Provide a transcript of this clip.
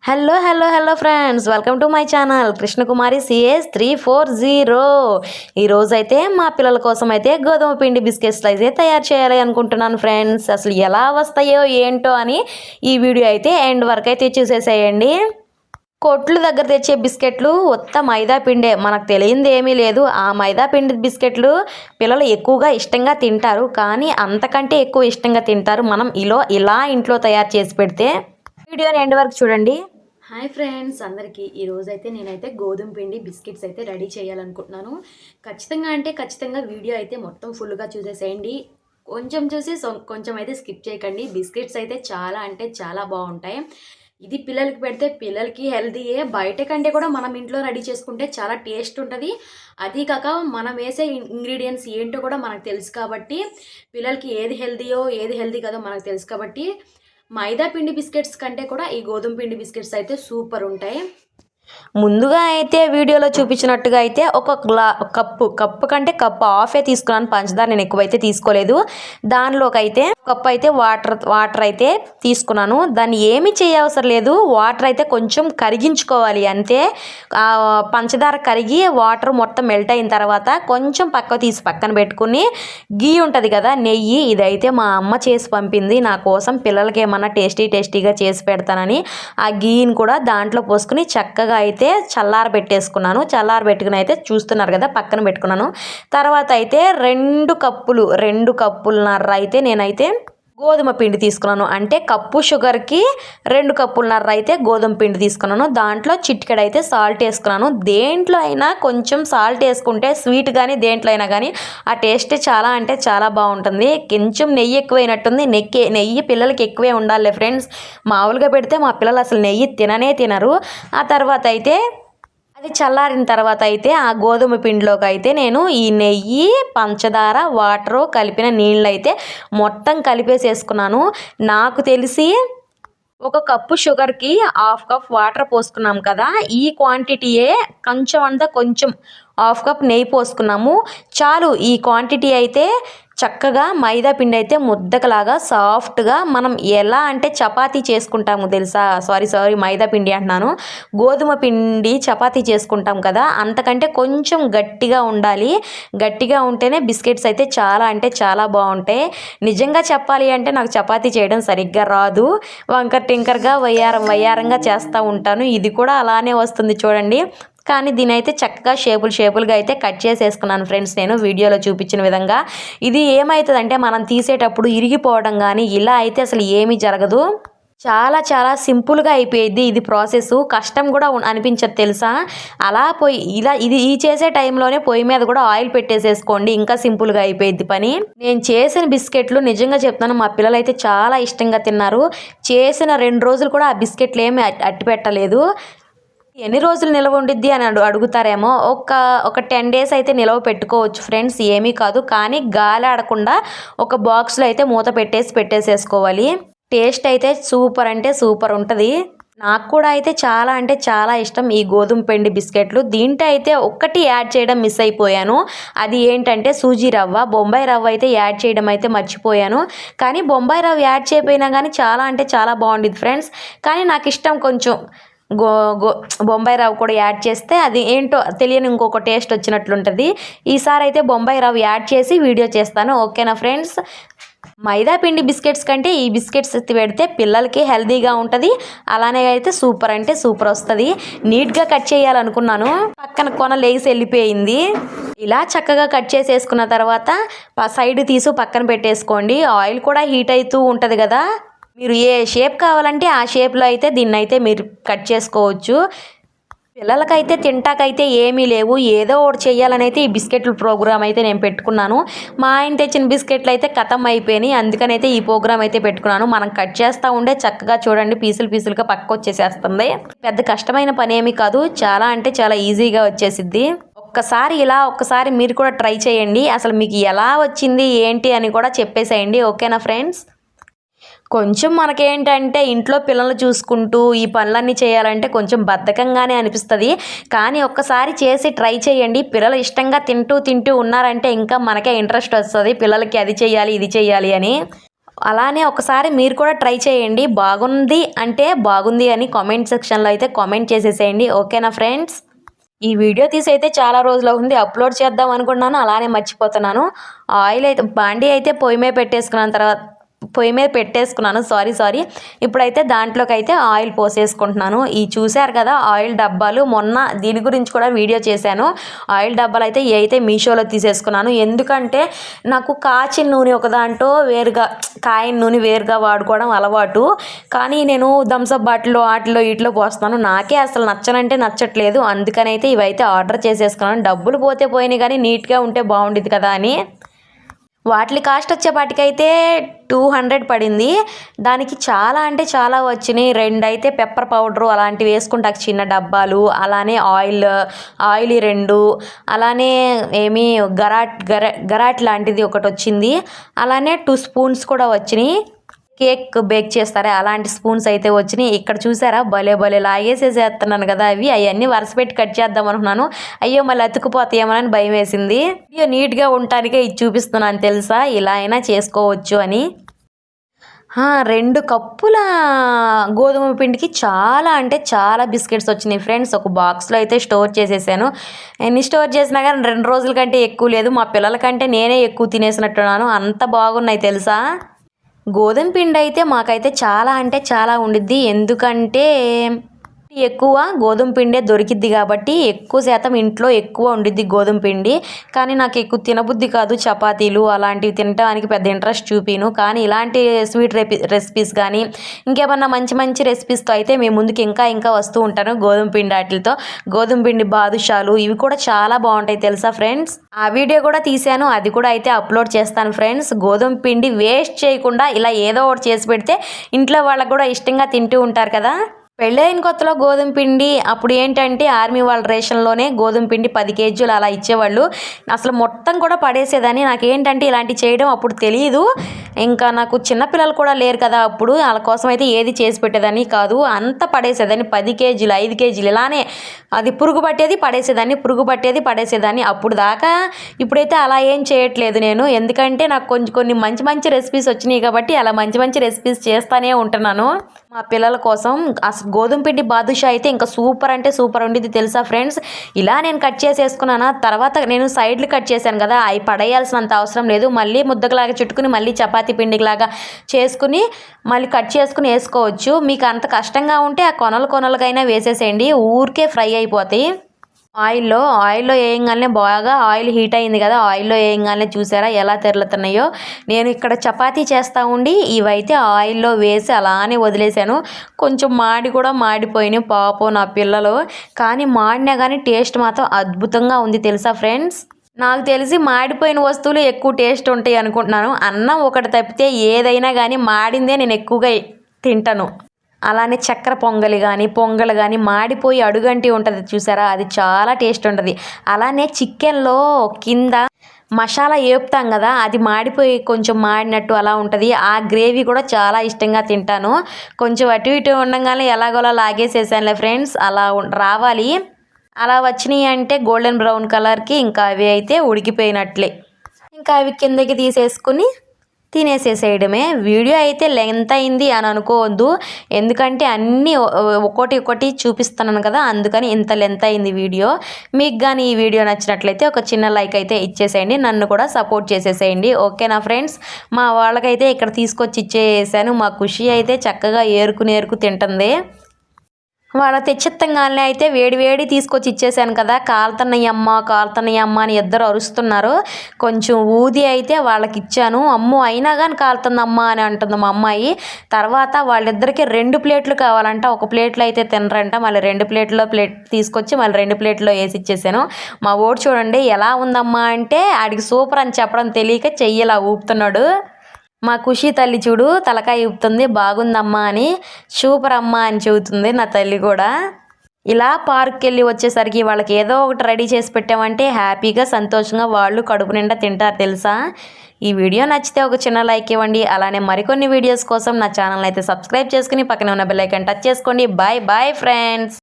Hello friends, welcome to my channel Krishnakumari CS 340. ఈరోజైతే మా పిల్లల కోసం అయితే గోధుమ పిండి బిస్కెట్స్ అయితే తయారు చేయాలి అనుకుంటున్నాను ఫ్రెండ్స్. అసలు ఎలా వస్తాయో ఏంటో అని ఈ వీడియో అయితే ఎండ్ వరకు అయితే చూసేసేయండి. కొట్లు దగ్గర తెచ్చే బిస్కెట్లు ఉత్త మైదా పిండే, మనకు తెలియంది ఏమీ లేదు. ఆ మైదా పిండి బిస్కెట్లు పిల్లలు ఎక్కువగా ఇష్టంగా తింటారు, కానీ అంతకంటే ఎక్కువ ఇష్టంగా తింటారు మనం ఇలా ఇంట్లో తయారు చేసి పెడితే. వీడియోని ఎండ్ వరకు చూడండి. హాయ్ ఫ్రెండ్స్ అందరికీ, ఈరోజైతే నేనైతే గోధుమ పిండి బిస్కెట్స్ అయితే రెడీ చేయాలనుకుంటున్నాను. ఖచ్చితంగా వీడియో అయితే మొత్తం ఫుల్గా చూసేసేయండి. కొంచెం చూసి కొంచెం అయితే స్కిప్ చేయకండి. బిస్కెట్స్ అయితే చాలా అంటే చాలా బాగుంటాయి. ఇది పిల్లలకి పెడితే పిల్లలకి హెల్తీయే. బయట కంటే కూడా మనం ఇంట్లో రెడీ చేసుకుంటే చాలా టేస్ట్ ఉంటుంది. అది కాక మనం వేసే ఇంగ్రీడియంట్స్ ఏంటో కూడా మనకు తెలుసు కాబట్టి, పిల్లలకి ఏది హెల్తీయో ఏది హెల్తీ కాదో మనకు తెలుసు కాబట్టి, మైదా పిండి బిస్కెట్స్ కంటే కూడా ఈ గోధుమ పిండి బిస్కెట్స్ అయితే సూపర్ ఉంటాయి. ముందుగా అయితే వీడియోలో చూపించినట్టుగా అయితే ఒక కప్పు కంటే కప్పు హాఫే తీసుకున్నాను పంచదార. నేను ఎక్కువైతే తీసుకోలేదు. దానిలోకి అయితే కప్పు అయితే వాటర్ అయితే తీసుకున్నాను. దాన్ని ఏమీ చేయవసరం లేదు. వాటర్ అయితే కొంచెం కరిగించుకోవాలి అంతే. పంచదార కరిగి వాటర్ మొత్తం మెల్ట్ అయిన తర్వాత కొంచెం పక్కన పెట్టుకుని గీ ఉంటుంది కదా, నెయ్యి, ఇదైతే మా అమ్మ చేసి పంపింది నా కోసం. పిల్లలకి ఏమన్నా టేస్టీగా చేసి పెడతానని ఆ గీని కూడా దాంట్లో పోసుకుని చక్కగా అయితే చల్లారబెట్టుకుని అయితే చూస్తున్నారు కదా, పక్కన పెట్టుకున్నాను. తర్వాత అయితే 2 కప్పులన్నర అయితే నేనైతే గోధుమ పిండి తీసుకున్నాను. అంటే కప్పు షుగర్కి 2 కప్పులన్నర అయితే గోధుమ పిండి తీసుకున్నాను. దాంట్లో చిటికెడు అయితే సాల్ట్ వేసుకున్నాను. దేంట్లో అయినా కొంచెం సాల్ట్ వేసుకుంటే స్వీట్ కానీ దేంట్లో అయినా కానీ ఆ టేస్ట్ చాలా అంటే చాలా బాగుంటుంది. కొంచెం నెయ్యి ఎక్కువైనట్టుంది. నెయ్యి పిల్లలకి ఎక్కువే ఉండాలి ఫ్రెండ్స్. మామూలుగా పెడితే మా పిల్లలు అసలు నెయ్యి తినరు. ఆ తర్వాత అయితే అది చల్లారిన తర్వాత అయితే ఆ గోధుమ పిండిలోకి అయితే నేను ఈ నెయ్యి, పంచదార, వాటరు కలిపిన నీళ్ళు అయితే మొత్తం కలిపేసేసుకున్నాను. నాకు తెలిసి ఒక కప్పు షుగర్కి 1/2 కప్ వాటర్ పోసుకున్నాం కదా, ఈ క్వాంటిటీయే. కొంచెం 1/2 కప్ నెయ్యి పోసుకున్నాము చాలు. ఈ క్వాంటిటీ అయితే చక్కగా మైదా పిండి అయితే ముద్దకలాగా సాఫ్ట్గా మనం ఎలా అంటే చపాతీ చేసుకుంటాము తెలుసా, సారీ మైదా పిండి అంటున్నాను, గోధుమ పిండి చపాతీ చేసుకుంటాం కదా, అంతకంటే కొంచెం గట్టిగా ఉండాలి. గట్టిగా ఉంటేనే బిస్కెట్స్ అయితే చాలా అంటే చాలా బాగుంటాయి. నిజంగా చెప్పాలి అంటే నాకు చపాతీ చేయడం సరిగ్గా రాదు. వంకర్ టింకర్గా వయ్యారంగా చేస్తూ ఉంటాను. ఇది కూడా అలానే వస్తుంది చూడండి. కానీ దీని అయితే చక్కగా షేపులుగా అయితే కట్ చేసేసుకున్నాను ఫ్రెండ్స్, నేను వీడియోలో చూపించిన విధంగా. ఇది ఏమవుతుందంటే మనం తీసేటప్పుడు ఇరిగిపోవడం కానీ ఇలా అయితే అసలు ఏమీ జరగదు. చాలా సింపుల్గా అయిపోయింది ఇది ప్రాసెస్. కష్టం కూడా అనిపించదు తెలుసా. అలా ఇది చేసే టైంలోనే పొయ్యి మీద కూడా ఆయిల్ పెట్టేసేసుకోండి, ఇంకా సింపుల్గా అయిపోయింది పని. నేను చేసిన బిస్కెట్లు నిజంగా చెప్తాను, మా పిల్లలు అయితే చాలా ఇష్టంగా తిన్నారు. చేసిన 2 రోజులు కూడా ఆ బిస్కెట్లు ఏమి అట్టి పెట్టలేదు. ఎన్ని రోజులు నిల్వ ఉండిద్ది అని అడుగుతారేమో. ఒక 10 డేస్ అయితే నిల్వ పెట్టుకోవచ్చు ఫ్రెండ్స్, ఏమీ కాదు. కానీ గాలి ఆడకుండా ఒక బాక్స్లో అయితే మూత పెట్టేసేసుకోవాలి. టేస్ట్ అయితే సూపర్ అంటే సూపర్ ఉంటుంది. నాకు కూడా అయితే చాలా అంటే చాలా ఇష్టం ఈ గోధుమ పిండి బిస్కెట్లు. దీంట్లో అయితే ఒక్కటి యాడ్ చేయడం మిస్ అయిపోయాను. అది ఏంటంటే సూజీ రవ్వ. బొంబాయి రవ్వ అయితే యాడ్ చేయడం అయితే మర్చిపోయాను. కానీ బొంబాయి రవ్వ యాడ్ చేయకపోయినా కానీ చాలా అంటే చాలా బాగుండేది ఫ్రెండ్స్. కానీ నాకు ఇష్టం కొంచెం బొంబాయి రవ్వ కూడా యాడ్ చేస్తే అది ఏంటో తెలియని ఇంకొక టేస్ట్ వచ్చినట్లుంటుంది. ఈసారి అయితే బొంబాయి రవ్వ యాడ్ చేసి వీడియో చేస్తాను, ఓకేనా ఫ్రెండ్స్. మైదా పిండి బిస్కెట్స్ కంటే ఈ బిస్కెట్స్ పెడితే పిల్లలకి హెల్తీగా ఉంటుంది. అలానే అయితే సూపర్ అంటే సూపర్ వస్తుంది. నీట్గా కట్ చేయాలనుకున్నాను, పక్కన కొన లేసి వెళ్ళిపోయింది. ఇలా చక్కగా కట్ చేసేసుకున్న తర్వాత సైడ్ తీసి పక్కన పెట్టేసుకోండి. ఆయిల్ కూడా హీట్ అవుతూ ఉంటుంది కదా, మీరు ఏ షేప్ కావాలంటే ఆ షేప్లో అయితే దీన్ని అయితే మీరు కట్ చేసుకోవచ్చు. పిల్లలకైతే తింటాకైతే ఏమీ లేవు, ఏదో ఒకటి చేయాలని అయితే ఈ బిస్కెట్ల ప్రోగ్రామ్ అయితే నేను పెట్టుకున్నాను. మా ఆయన తెచ్చిన బిస్కెట్లు అయితే ఖతం అయిపోయినాయి, అందుకనైతే ఈ ప్రోగ్రామ్ అయితే పెట్టుకున్నాను. మనం కట్ చేస్తూ ఉండే చక్కగా చూడండి పీసులుగా పక్క వచ్చేసేస్తుంది. పెద్ద కష్టమైన పని ఏమీ కాదు, చాలా అంటే చాలా ఈజీగా వచ్చేసిద్ది. ఒక్కసారి మీరు కూడా ట్రై చేయండి. అసలు మీకు ఎలా వచ్చింది ఏంటి అని కూడా చెప్పేసేయండి, ఓకేనా ఫ్రెండ్స్. కొంచెం మనకేంటంటే ఇంట్లో పిల్లలు చూసుకుంటూ ఈ పనులన్నీ చేయాలంటే కొంచెం బద్ధకంగానే అనిపిస్తుంది. కానీ ఒక్కసారి చేసి ట్రై చేయండి. పిల్లలు ఇష్టంగా తింటూ ఉన్నారంటే ఇంకా మనకే ఇంట్రెస్ట్ వస్తుంది, పిల్లలకి అది చేయాలి ఇది చేయాలి అని. అలానే ఒకసారి మీరు కూడా ట్రై చేయండి. బాగుంది అంటే బాగుంది అని కామెంట్ సెక్షన్లో అయితే కామెంట్ చేసేసేయండి. ఓకేనా ఫ్రెండ్స్? ఈ వీడియో తీసి అయితే చాలా రోజులు అవుతుంది, అప్లోడ్ చేద్దాం అనుకున్నాను, అలానే మర్చిపోతున్నాను. ఆయిల్ అయితే బాండీ అయితే పొయ్యి మీద పెట్టేసుకున్నాను. సారీ. ఇప్పుడైతే దాంట్లోకి అయితే ఆయిల్ పోసేసుకుంటున్నాను. ఈ చూశారు కదా ఆయిల్ డబ్బాలు, మొన్న దీని గురించి కూడా వీడియో చేశాను. ఆయిల్ డబ్బాలు అయితే ఏ అయితే మీషోలో తీసేసుకున్నాను. ఎందుకంటే నాకు కాచిన నూనె ఒక దాంట్లో వేరుగా, కాయిన నూనె వేరుగా వాడుకోవడం అలవాటు. కానీ నేను థమ్సప్ బాటిల్లో వాటిలో వీటిలో పోస్తున్నాను. నాకే అసలు నచ్చనంటే నచ్చట్లేదు. అందుకని అయితే ఇవైతే ఆర్డర్ చేసేసుకున్నాను. డబ్బులు పోతే పోయినాయి కానీ నీట్గా ఉంటే బాగుండేది కదా అని. వాటి కాస్ట్ వచ్చేపాటికైతే 200 పడింది. దానికి చాలా అంటే చాలా వచ్చినాయి. 2 అయితే పెప్పర్ పౌడరు అలాంటివి వేసుకుంటాకు చిన్న డబ్బాలు, అలానే ఆయిల్ 2, అలానే గరాట్ లాంటిది ఒకటి వచ్చింది. అలానే 2 స్పూన్స్ కూడా వచ్చినాయి. కేక్ బేక్ చేస్తారా అలాంటి స్పూన్స్ అయితే వచ్చినాయి. ఇక్కడ చూసారా భలే లాగేసేస్తున్నాను కదా, అవన్నీ వరుస పెట్టి కట్ చేద్దాం అనుకున్నాను. అయ్యో మళ్ళీ అతుకుపోతాయేమోనని భయం వేసింది. నీట్గా ఉండటానికే ఇది చూపిస్తున్నాను తెలుసా, ఇలా అయినా చేసుకోవచ్చు అని. 2 కప్పుల గోధుమ పిండికి చాలా అంటే చాలా బిస్కెట్స్ వచ్చినాయి ఫ్రెండ్స్. ఒక బాక్స్లో అయితే స్టోర్ చేసేసాను. ఎన్ని స్టోర్ చేసినా కానీ 2 రోజుల కంటే ఎక్కువ లేదు. మా పిల్లల కంటే నేనే ఎక్కువ తినేసినట్టున్నాను, అంత బాగున్నాయి తెలుసా. గోధుమ పిండి అయితే మాకైతే చాలా అంటే చాలా ఉండిద్ది. ఎందుకంటే ఎక్కువ గోధుమ పిండే దొరికిద్ది కాబట్టి ఎక్కువ శాతం ఇంట్లో ఎక్కువ ఉండిద్ది గోధుమ పిండి. కానీ నాకు ఎక్కువ తినబుద్ధి కాదు, చపాతీలు అలాంటివి తినడానికి పెద్ద ఇంట్రెస్ట్ చూపిను. కానీ ఇలాంటి స్వీట్ రెసిపీస్ కానీ ఇంకేమన్నా మంచి రెసిపీస్తో అయితే మేము ముందుకు ఇంకా వస్తూ ఉంటాను. గోధుమ పిండి వాటితో గోధుమ పిండి బాదుషాలు ఇవి కూడా చాలా బాగుంటాయి తెలుసా ఫ్రెండ్స్. ఆ వీడియో కూడా తీశాను, అది కూడా అయితే అప్లోడ్ చేస్తాను ఫ్రెండ్స్. గోధుమ పిండి వేస్ట్ చేయకుండా ఇలా ఏదో ఒకటి చేసి పెడితే ఇంట్లో వాళ్ళకు కూడా ఇష్టంగా తింటూ ఉంటారు కదా. పెళ్ళైన కొత్తలో గోధుమ పిండి అప్పుడు ఏంటంటే ఆర్మీ వాళ్ళ రేషన్లోనే గోధుమ పిండి 10 కేజీలు అలా ఇచ్చేవాళ్ళు. అసలు మొత్తం కూడా పడేసేదాన్ని. నాకేంటంటే ఇలాంటివి చేయడం అప్పుడు తెలియదు. ఇంకా నాకు చిన్నపిల్లలు కూడా లేరు కదా అప్పుడు, వాళ్ళ కోసం అయితే ఏది చేసి పెట్టేదాన్ని కాదు. అంత పడేసేదాన్ని 10 కేజీలు 5 కేజీలు ఇలానే. అది పురుగు పట్టేది పడేసేదాన్ని అప్పుడు దాకా. ఇప్పుడైతే అలా ఏం చేయట్లేదు నేను. ఎందుకంటే నాకు కొన్ని మంచి రెసిపీస్ వచ్చినాయి కాబట్టి అలా మంచి రెసిపీస్ చేస్తూనే ఉంటున్నాను మా పిల్లల కోసం. అసలు గోధుమ పిండి బాదుషా అయితే ఇంకా సూపర్ అంటే సూపర్ ఉండేది తెలుసా ఫ్రెండ్స్. ఇలా నేను కట్ చేసేసుకున్నాను. తర్వాత నేను సైడ్లు కట్ చేశాను కదా, అవి పడేయాల్సినంత అవసరం లేదు. మళ్ళీ ముద్దలాగా చుట్టుకుని మళ్ళీ చపాతీ పిండిలాగా చేసుకుని మళ్ళీ కట్ చేసుకుని వేసుకోవచ్చు. మీకు అంత కష్టంగా ఉంటే ఆ కొనలుగైనా వేసేసేయండి, ఊరికే ఫ్రై అయిపోతాయి. ఆయిల్లో వేయంగానే బాగా ఆయిల్ హీట్ అయింది కదా, ఆయిల్లో వేయంగానే చూసారా ఎలా తెరలుతున్నాయో. నేను ఇక్కడ చపాతీ చేస్తూ ఉండి ఇవైతే ఆయిల్లో వేసి అలానే వదిలేసాను. కొంచెం మాడిపోయినాయి పాపం నా పిల్లలు. కానీ మాడినా కానీ టేస్ట్ మాత్రం అద్భుతంగా ఉంది తెలుసా ఫ్రెండ్స్. నాకు తెలిసి మాడిపోయిన వస్తువులు ఎక్కువ టేస్ట్ ఉంటాయి అనుకుంటున్నాను. అన్నం ఒకటి తప్పితే ఏదైనా కానీ మాడిందే నేను ఎక్కువగా తింటాను. అలానే చక్కెర పొంగల్ కానీ మాడిపోయి అడుగంటి ఉంటుంది చూసారా, అది చాలా టేస్ట్ ఉంటుంది. అలానే చికెన్లో కింద మసాలా వేపుతాం కదా, అది మాడిపోయి కొంచెం మాడినట్టు అలా ఉంటుంది. ఆ గ్రేవీ కూడా చాలా ఇష్టంగా తింటాను. కొంచెం అటు ఇటు ఉండగానే ఎలాగోలా లాగేసేసానులే ఫ్రెండ్స్. అలా రావాలి. అలా వచ్చినాయి అంటే గోల్డెన్ బ్రౌన్ కలర్కి ఇంకా అవి అయితే ఉడికిపోయినట్లే. ఇంకా అవి కిందకి తీసేసుకుని తినేసేసేయడమే. వీడియో అయితే లెంత్ అయింది అని అనుకోవద్దు, ఎందుకంటే అన్నీ ఒకటి చూపిస్తున్నాను కదా, అందుకని ఇంత లెంత్ అయింది వీడియో. మీకు కానీ ఈ వీడియో నచ్చినట్లయితే ఒక చిన్న లైక్ అయితే ఇచ్చేసేయండి, నన్ను కూడా సపోర్ట్ చేసేసేయండి. ఓకేనా ఫ్రెండ్స్. మా వాళ్ళకైతే ఇక్కడ తీసుకొచ్చి ఇచ్చేసాను. మా ఖుషి అయితే చక్కగా ఏరుకు తింటుంది. వాళ్ళ తెచ్చిత్తంగానే అయితే వేడి తీసుకొచ్చి ఇచ్చేసాను కదా, కాలుతున్నాయి అమ్మ అని ఇద్దరు అరుస్తున్నారు. కొంచెం ఊది అయితే వాళ్ళకి ఇచ్చాను. అమ్మో అయినా కానీ కాలుతుందమ్మా అని అంటుంది మా అమ్మాయి. తర్వాత వాళ్ళిద్దరికి 2 ప్లేట్లు కావాలంట, ఒక ప్లేట్లో అయితే తినరంట. మళ్ళీ 2 ప్లేట్ తీసుకొచ్చి మళ్ళీ 2 ప్లేట్లో వేసి ఇచ్చేసాను. మా ఓడి చూడండి ఎలా ఉందమ్మా అంటే ఆడికి సూపర్ అని చెప్పడం తెలియక చెయ్యలా ఊపుతున్నాడు. మా ఖుషి తల్లి చూడు తలకాయ ఊపుతుంది, బాగుందమ్మా అని. సూపర్ అమ్మా అని చెబుతుంది నా తల్లి కూడా. ఇలా పార్క్కి వెళ్ళి వచ్చేసరికి వాళ్ళకి ఏదో ఒకటి రెడీ చేసి పెట్టామంటే హ్యాపీగా సంతోషంగా వాళ్ళు కడుపు నిండా తింటారు తెలుసా. ఈ వీడియో నచ్చితే ఒక చిన్న లైక్ ఇవ్వండి. అలానే మరికొన్ని వీడియోస్ కోసం నా ఛానల్ అయితే సబ్స్క్రైబ్ చేసుకుని పక్కనే ఉన్న బెల్ ఐకాన్ టచ్ చేసుకోండి. Bye friends.